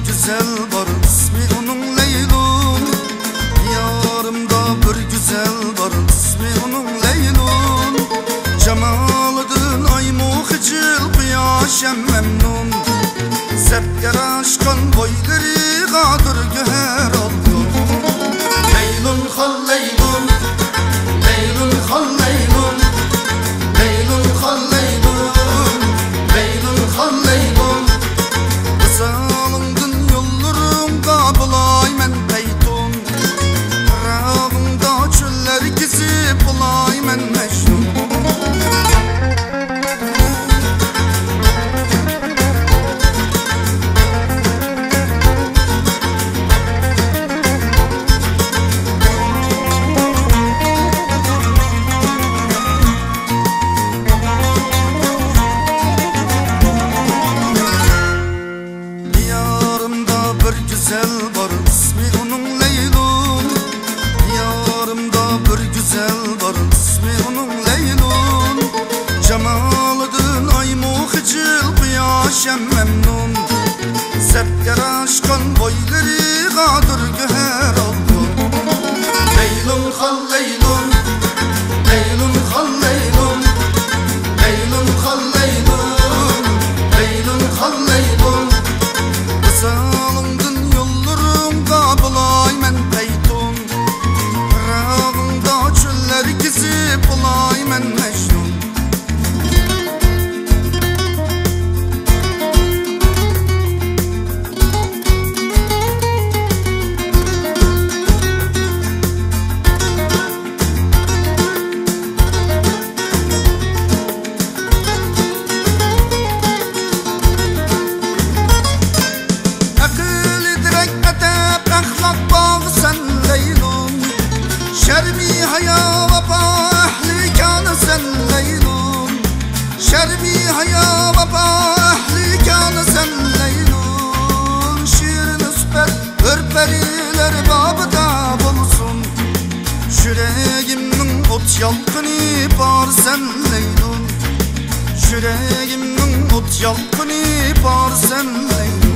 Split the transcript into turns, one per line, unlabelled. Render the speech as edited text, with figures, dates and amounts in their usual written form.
güzel var, ismi onun Leylun. Diyarımda bir güzel var, ismi onun Leylun. Cemalıdın ay muhicil, kıyaşem memnun. Sepker aşkan boyları kadır göher oldu. Leylun hal Leylun, Leylun hal Leylun, Leylun hal Leylun, Leylun hal Leylun. Kısalındın yollarım kabulay men peytun. Rağımda çöller kesip bulay men mecnun. Güzel var, ismi onun Leylun. Diyarımda bir güzel var, ismi onun Leylun. Cemalıdın ay muhicil, kıyaşem memnun. Sepker aşkan boyları kadır göher oldu. Leylun hal Leylun, Leylun hal Leylun, Leylun hal Leylun, Leylun hal Leylun. Kısalındın yollarım kabulay men peytun. Rağımda çöller kesip bulay men mecnun. Şerbi haya vapa ehli kânı sen Leylun. Şerbi haya vapa ehli kânı sen Leylun. Şiir nüspet ürperiler babıda bulsun. Yüreğimnin ot yalkını bar sen Leylun. Yüreğimnin ot yalkını bar sen Leylun.